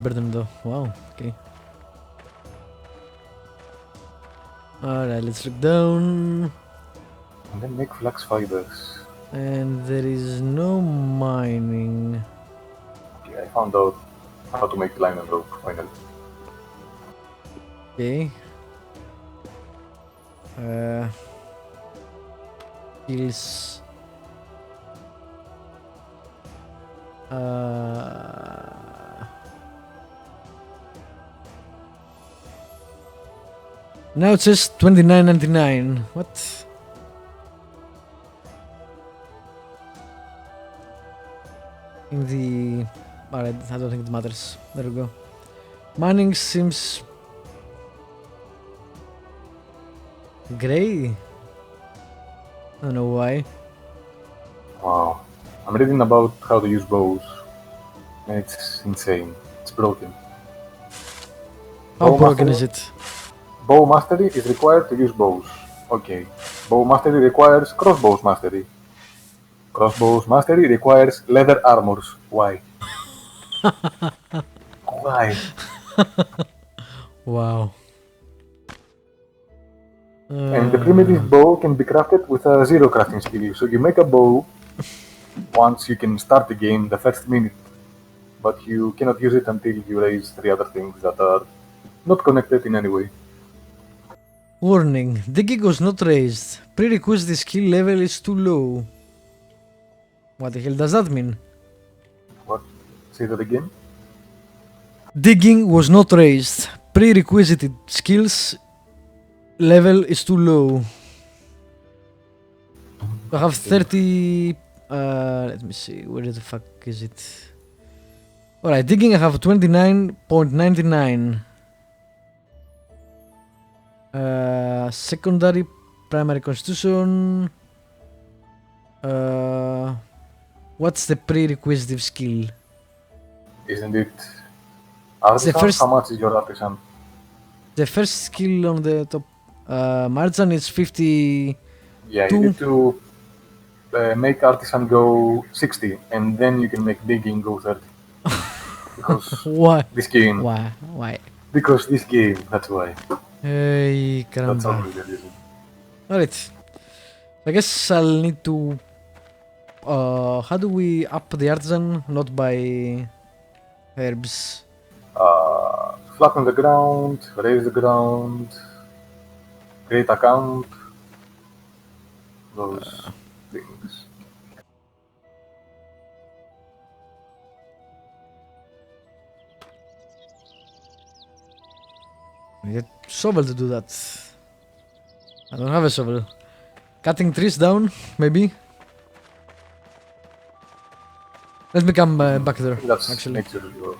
Burden though. Wow, okay. Alright, let's look down. And then make flax fibers. And there is no mining. Okay, I found out how to make line and rope finally. Okay. Skills. Now it says 29.99. What? In the... Alright, I don't think it matters. There we go. Mining seems... grey? I don't know why. Wow. I'm reading about how to use bows. And it's insane. It's broken. How broken is it? Bow mastery is required to use bows. Okay. Bow mastery requires crossbows mastery. Crossbows mastery requires leather armors. Why? Why? Wow. And the primitive bow can be crafted with a zero crafting skill. So you make a bow once you can start the game the first minute. But you cannot use it until you raise 3 other things that are not connected in any way. Warning. Digging was not raised. Prerequisite skill level is too low. What the hell does that mean? What? Say that again? Digging was not raised. Prerequisite skills level is too low. I have 30... let me see. Where the fuck is it? Alright, digging I have 29.99. Secondary, primary constitution. What's the prerequisite skill? Isn't it artisan? first- How much is your artisan? The first skill on the top margin is 50. Yeah, Two. you need to make artisan go 60, and then you can make digging go 30. Because Why? this game. Why? Because this game, that's why. Hey, That's caramba. only the reason. Alright. I guess I'll need to... how do we up the artisan? Not by herbs. Flatten the ground, raise the ground, create account, those things. I need a shovel to do that. I don't have a shovel. Cutting trees down, maybe? Let me come back there, That's actually. next to your. Okay.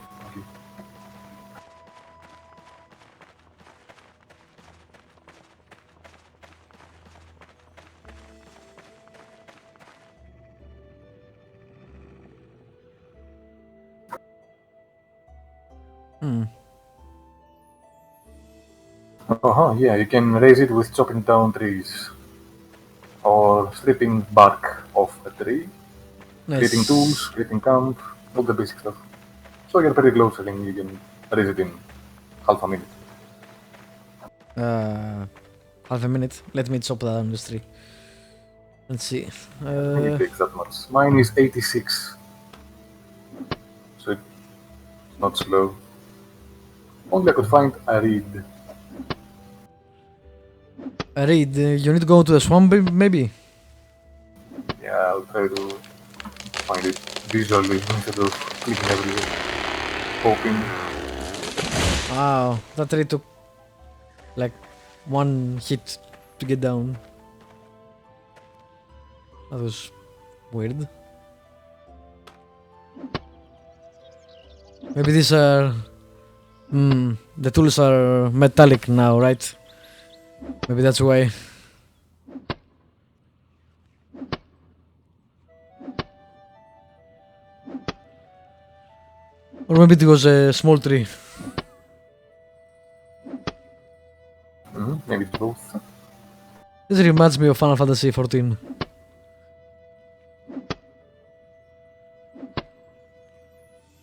Yeah, you can raise it with chopping down trees or stripping bark off a tree, creating tools, creating camp, all the basic stuff. So you're pretty close, I think you can raise it in half a minute. Half a minute. Let me chop down this tree. Let's see. It takes that much. Mine is 86, so it's not slow. Only I could find a reed. Reed, you need to go to the swamp, maybe? Yeah, I'll try to find it visually instead of clicking everywhere. Hoping. Wow, that tree took like one hit to get down. That was weird. Maybe these are... the tools are metallic now, right? Maybe that's why. Or maybe it was a small tree. Maybe it's both. This reminds me of Final Fantasy XIV.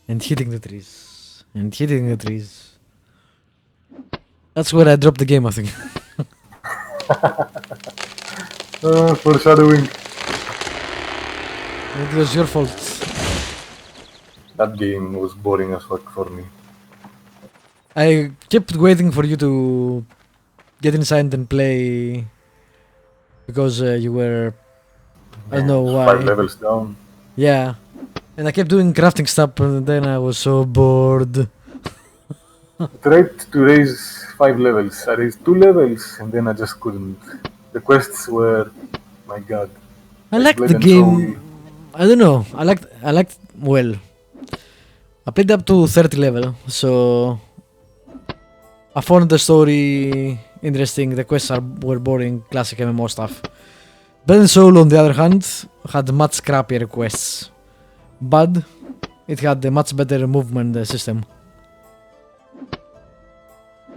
And hitting the trees. and hitting the trees. That's where I dropped the game, I think. Foreshadowing. It was your fault. That game was boring as fuck for me. I kept waiting for you to get inside and play because you were, I don't know why. 5 levels down. Yeah, and I kept doing crafting stuff, and then I was so bored. I tried to raise 5 levels. I raised 2 levels and then I just couldn't. The quests were, my god. I Like liked Blade the and game. Soul. I don't know. I liked. Well, I played up to 30 level, so I found the story interesting. The quests were boring, classic MMO stuff. Blade and Soul, on the other hand, had much crappier quests, but it had a much better movement system.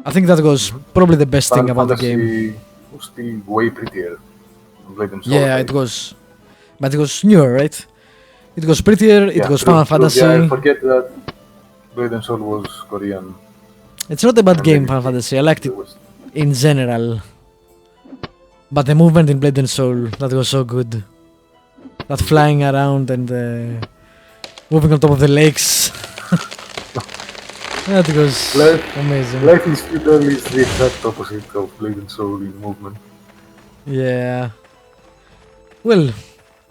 I think that was probably the best thing Final about the game. Fantasy was still way prettier than Blade and Soul. Yeah, right? it was, but it was newer, right? It was prettier. It was true, Final true. Fantasy. Yeah, I forget that Blade and Soul was Korean. It's not a bad and game, then Final it Fantasy. I liked it was in general. But the movement in Blade and Soul, that was so good. That flying around and moving on top of the lakes. That was amazing. Life is Feudal is the exact opposite of Blade and Soul in movement. Yeah. Well,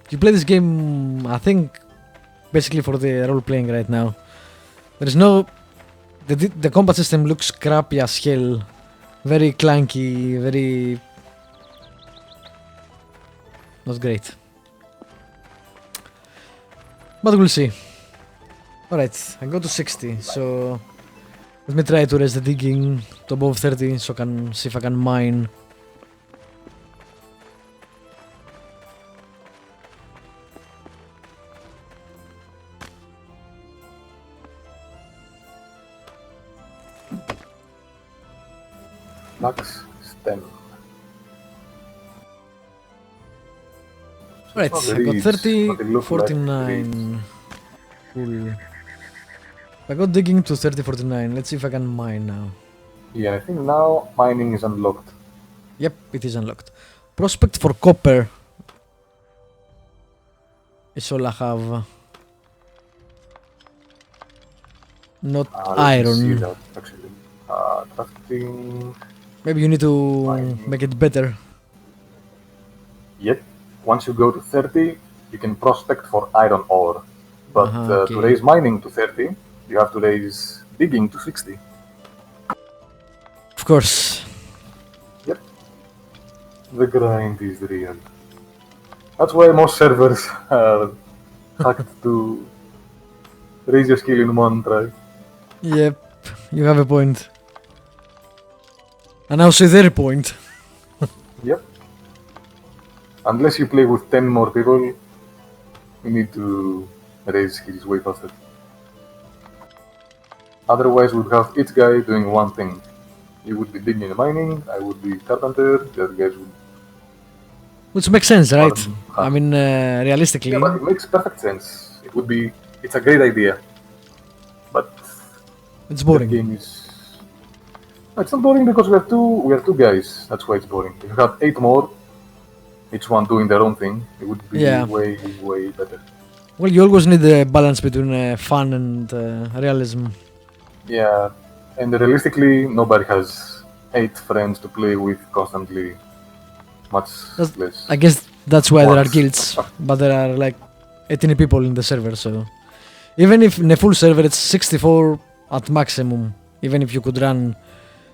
you play this game, I think, basically for the role playing right now. There is no. The combat system looks crappy as hell. Very clunky, very. Not great. But we'll see. Alright, I go to 60, so let me try to raise the digging to above 30 so I can see if I can mine. Max stem. Right, It's not I got reeds, 30, but it looks 49. Cool. I got digging to 30, 49. Let's see if I can mine now. Yeah, I think now mining is unlocked. Yep, it is unlocked. Prospect for copper. It's all I have. Not Let me see iron. that actually. Crafting. Maybe you need to Mining. make it better. Yep. Once you go to 30, you can prospect for iron ore. But Okay. to raise mining to 30, you have to raise digging to 60. Of course. Yep. The grind is real. That's why most servers are hacked to raise your skill in one try. Yep, you have a point. And I'll say their point. Yep. Unless you play with 10 more people, you need to raise skills way faster. Otherwise, we'd have each guy doing one thing. You would be digging and mining, I would be carpenter, the other guys would... Which makes sense, right? Farm. I mean, realistically. Yeah, but it makes perfect sense. It would be... It's a great idea. But... It's the boring. game is... No, it's not boring because we are two guys. That's why it's boring. If you had 8 more, each one doing their own thing, it would be way, way better. Well, you always need a balance between fun and realism. Yeah, and realistically, nobody has 8 friends to play with constantly. Much less. I guess that's why there are Once. guilds, but there are like 18 people in the server, so even if in a full server it's 64 at maximum, even if you could run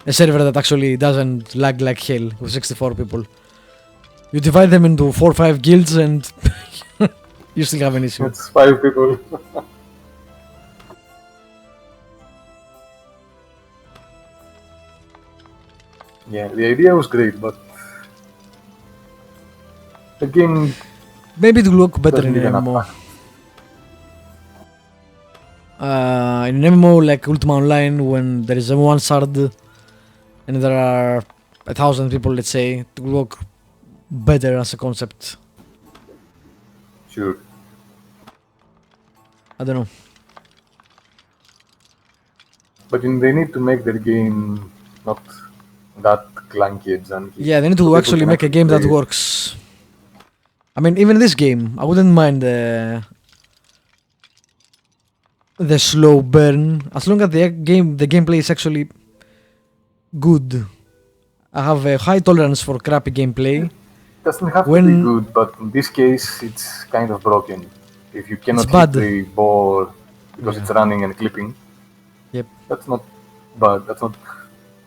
a server that actually doesn't lag like hell with 64 people, you divide them into 4 or 5 guilds and you still have an issue. It's 5 people. Yeah, the idea was great, but the game Maybe it will look better in doesn't an even MMO. attack. In an MMO like Ultima Online, when there is a one shard and there are 1,000 people, let's say, it will work better as a concept. Sure. I don't know. But they need to make their game not that clunky and junky. Yeah, they need so to people actually can make a game play that it. works. I mean, even this game, I wouldn't mind the slow burn as long as the gameplay is actually good. I have a high tolerance for crappy gameplay. Doesn't have to be When good, but in this case, it's kind of broken. If you cannot hit bad. the ball because Yeah. it's running and clipping, Yep. that's not bad. That's not.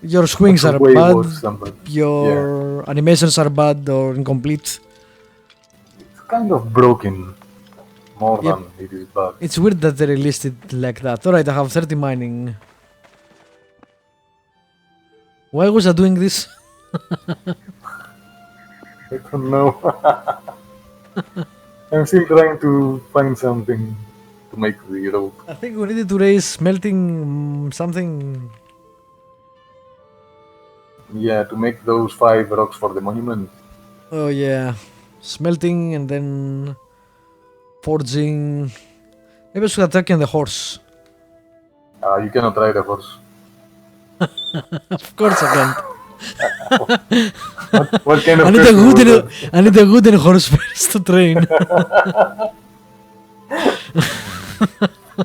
Your swings That's are way bad, worse than bad. your animations are bad or incomplete. It's kind of broken more Yep. than it is bad. It's weird that they released it like that. Alright, I have 30 mining. Why was I doing this? I don't know. I'm still trying to find something to make the rope. I think we needed to raise smelting something. Yeah, to make those 5 rocks for the monument. Oh yeah. Smelting and then forging. Maybe I should have taken the horse. You cannot ride a horse. Of course I can't. What kind of I need a person was wooden, that? I need a wooden horse first to train.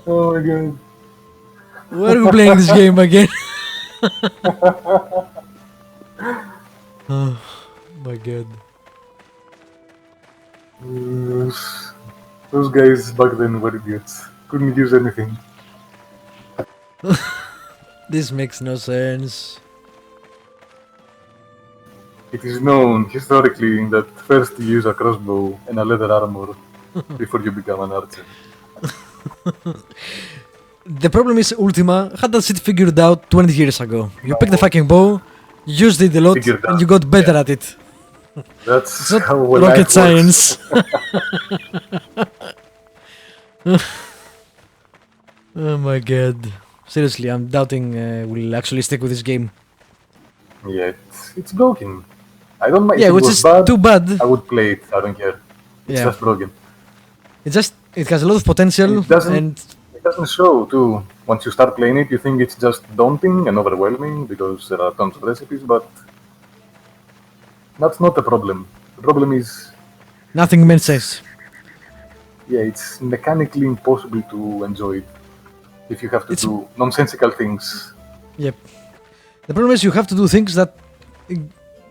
Oh my god. Why are we playing this game again? Oh my god. Those guys back then were idiots. Couldn't use anything. This makes no sense. It is known historically that first you use a crossbow and a leather armor before you become an archer. The problem is Ultima had that shit figured out 20 years ago. You pick the fucking bow, you used it a lot, Figured and out, you got better yeah. at it. That's It's not how rocket life science. Oh my god. Seriously, I'm doubting we'll actually stick with this game. Works. Yeah, it's broken. I don't mind Yeah, if it which was is bad. too bad. I would play it. I don't care. It's Yeah. just broken. It has a lot of potential It doesn't. and It doesn't show too. Once you start playing it, you think it's just daunting and overwhelming because there are tons of recipes, but that's not the problem. The problem is, nothing makes sense. yeah, it's mechanically impossible to enjoy it if you have to It's- do nonsensical things. Yep. The problem is you have to do things that.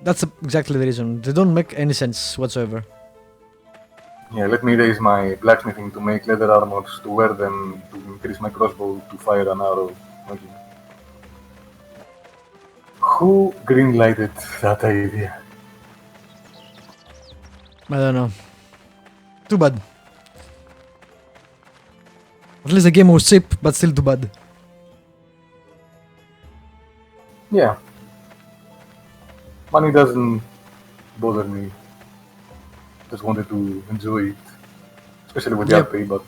That's exactly the reason. They don't make any sense whatsoever. Yeah, let me raise my blacksmithing to make leather armors, to wear them, to increase my crossbow, to fire an arrow. Okay. Who greenlighted that idea? I don't know. Too bad. At least the game was cheap, but still too bad. Yeah. Money doesn't bother me. Just wanted to enjoy it. Especially with the Yep. RP, but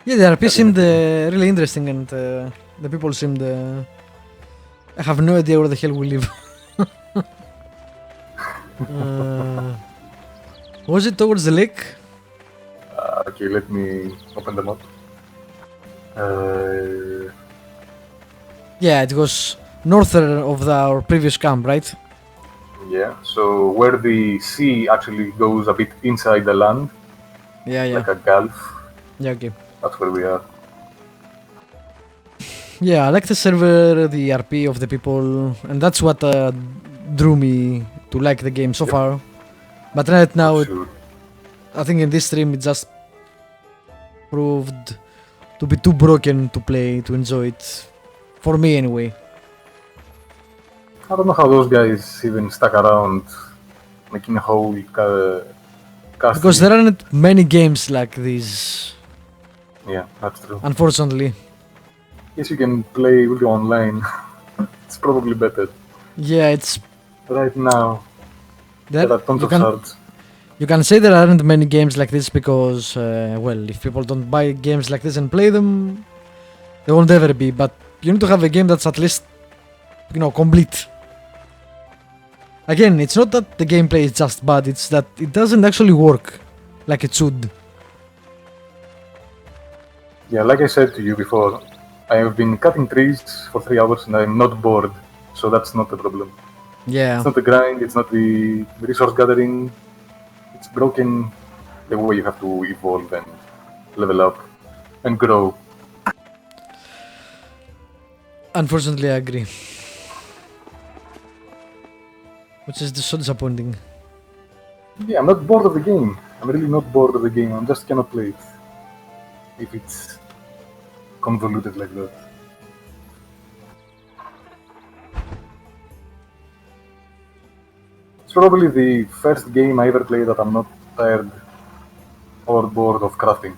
Yeah, the RP seemed really interesting, and the people seemed. I have no idea where the hell we live. Was it towards the lake? okay, let me open them up. Yeah, it was northern of our previous camp, right? Yeah, so where the sea actually goes a bit inside the land, Yeah, yeah. like a gulf, Yeah, okay. that's where we are. Yeah, I like the server, the RP of the people, and that's what drew me to like the game so Yep. far. But right now, Sure. I think in this stream it just proved to be too broken to play, to enjoy it. For me, anyway. I don't know how those guys even stuck around making a whole casting. Because there aren't many games like these, Yeah, that's true. unfortunately. Yes, you can play with you online. It's probably better. Yeah, it's Right now, there. there are tons You of can, shards. you can say there aren't many games like this because, well, if people don't buy games like this and play them, they won't ever be. But you need to have a game that's at least, complete. Again, it's not that the gameplay is just bad, it's that it doesn't actually work like it should. Yeah, like I said to you before, I have been cutting trees for 3 hours and I'm not bored, so that's not a problem. Yeah. It's not the grind, it's not the resource gathering. It's broken the way you have to evolve and level up and grow. Unfortunately, I agree. Which is so disappointing. Yeah, I'm not bored of the game. I'm really not bored of the game. I just cannot play it if it's convoluted like that. It's probably the first game I ever played that I'm not tired or bored of crafting.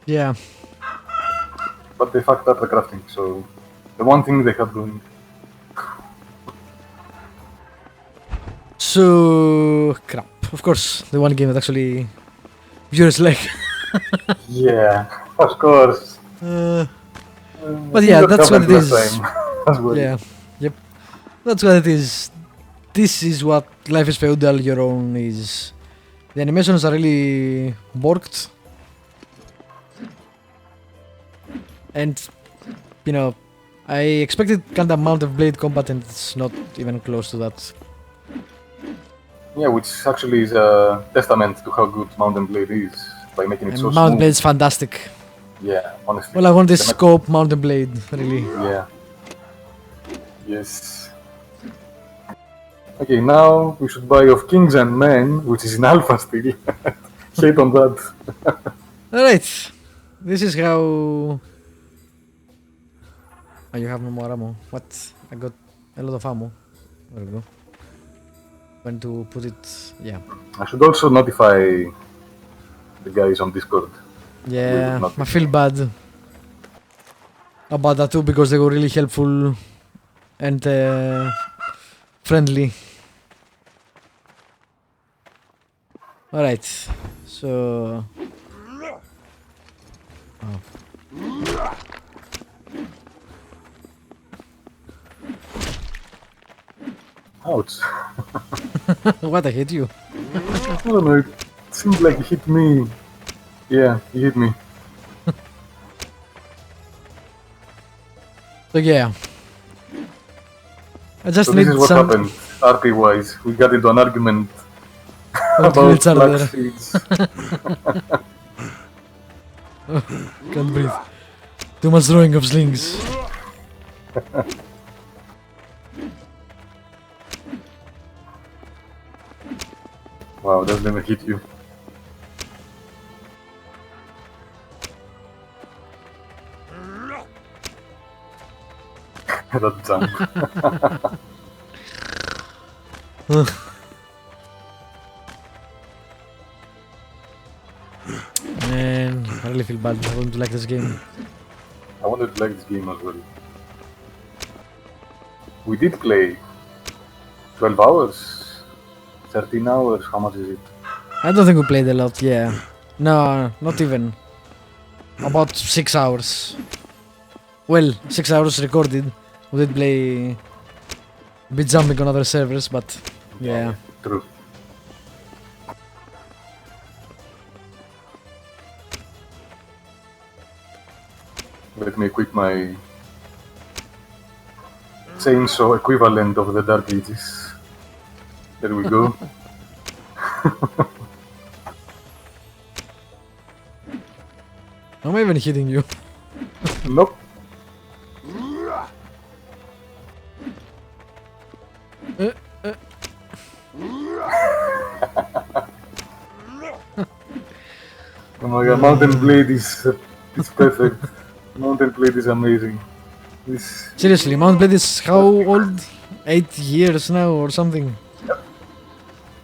Yeah. But they fucked up the crafting, so the one thing they have going. So crap. Of course, the one game that actually viewers like. Yeah, of course. But yeah, that's what it is. As well. Yeah. Yep. That's what it is. This is what Life is Feudal Your Own is. The animations are really worked. And, you know, I expected kind of amount of blade combat and it's not even close to that. Yeah, which actually is a testament to how good Mountain Blade is by making it And so Mountain smooth. Blade is fantastic. Yeah, honestly. Well, I want this scope Mountain Blade, really. Yeah. Yes. Okay, now we should buy of Kings and Men, which is in alpha still. Hate on that. Alright. This is how... Oh, you have no more ammo. What? I got a lot of ammo. There we go. When to put it... Yeah. I should also notify the guys on Discord. Yeah, I feel bad about that too because they were really helpful and friendly. Alright, so... Oh. Ouch. What, I hit you? I don't know, it seemed like he hit me. Yeah, he hit me. So yeah. I just So need this is what some... happened, RP-wise. We got into an argument about about black seeds. Can't breathe. Too much throwing of slings. Wow, that never hit you. That jump. Man, I really feel bad. I wouldn't like this game. I wanted to like this game as well. We did play 12 hours, 13 hours, how much is it? I don't think we played a lot, yeah. No, not even. About 6 hours. Well, 6 hours recorded. We did play a bit jumping on other servers, but yeah. True. Let me equip my chainsaw equivalent of the Dark Ages. There we go. Am I even hitting you? Nope. Oh my god, Mountain Blade is it's perfect. Mountain Blade is amazing. This Seriously, Mount Blade is how old? 8 years now or something? I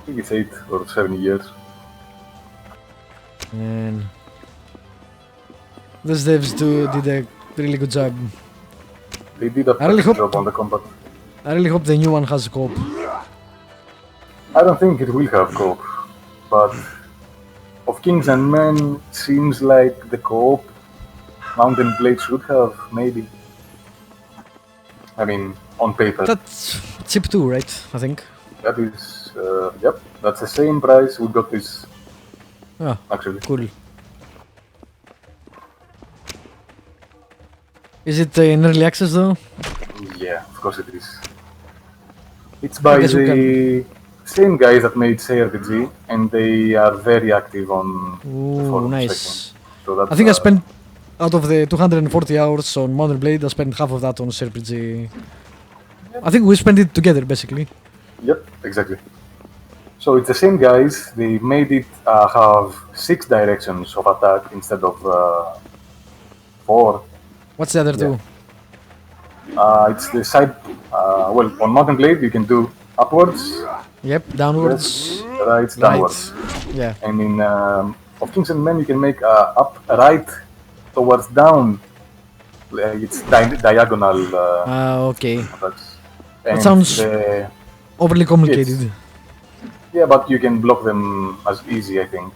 think it's 8 or 7 years. Man. Those devs did a really good job. They did a I really perfect hope- job on the combat. I really hope the new one has co-op. I don't think it will have co-op, but of Kings and Men seems like the co-op Mountain Blade should have, maybe. I mean, on paper. That's chip 2, right? I think. That is, yep, that's the same price we got this, Ah, actually. cool. Is it in early access though? Yeah, of course it is. It's by the same guys that made CRPG, and they are very active on the forums, nice. I think. So that's, I think I spent, out of the 240 hours on Modern Blade, I spent half of that on CRPG. I think we spent it together, basically. Yep, exactly. So it's the same guys. They made it have 6 directions of attack instead of 4. What's the other two? It's the side. Well, on Modern Blade you can do upwards. Yep, downwards. Left, right, downwards. Yeah. And in of Kings and Men you can make up, right, towards down. It's diagonal. Okay. Attacks. That sounds overly complicated. Yeah, but you can block them as easy, I think.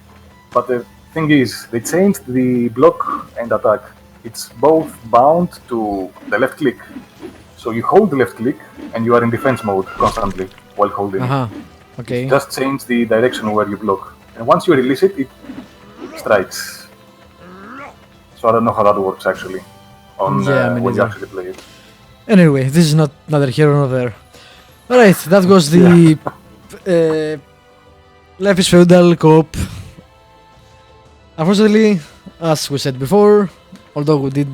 But the thing is, they changed the block and attack. It's both bound to the left click. So you hold the left click and you are in defense mode constantly while holding it. Okay. Just change the direction where you block. And once you release it, it strikes. So I don't know how that works actually on when you actually play it. Anyway, this is not neither here nor there. Alright, that was the Life is Feudal co-op. Unfortunately, as we said before, although we did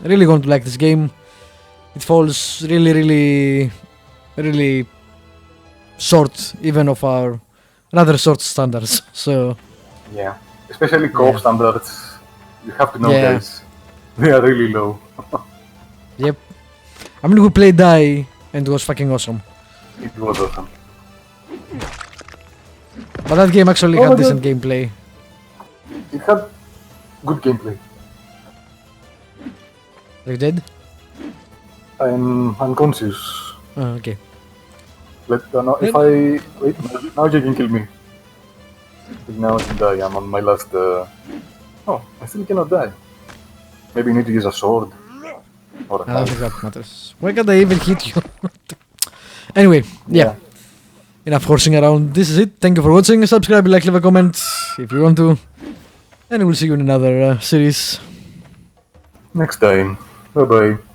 really want to like this game, it falls really short even of our rather short standards. So yeah, especially co-op standards, you have to know guys, they are really low. Yep. I mean, we played Die and it was fucking awesome. It was awesome. But that game actually had decent gameplay. It had good gameplay. Are you dead? I'm unconscious. Oh, okay. If I wait, now you can kill me. Now I can die. I'm on my last. Oh, I still cannot die. Maybe you need to use a sword. Or I don't think that matters. Why can't I even hit you? Anyway, yeah. Enough horsing around. This is it. Thank you for watching. Subscribe, like, leave a comment if you want to. And we'll see you in another series. Next time. Bye bye.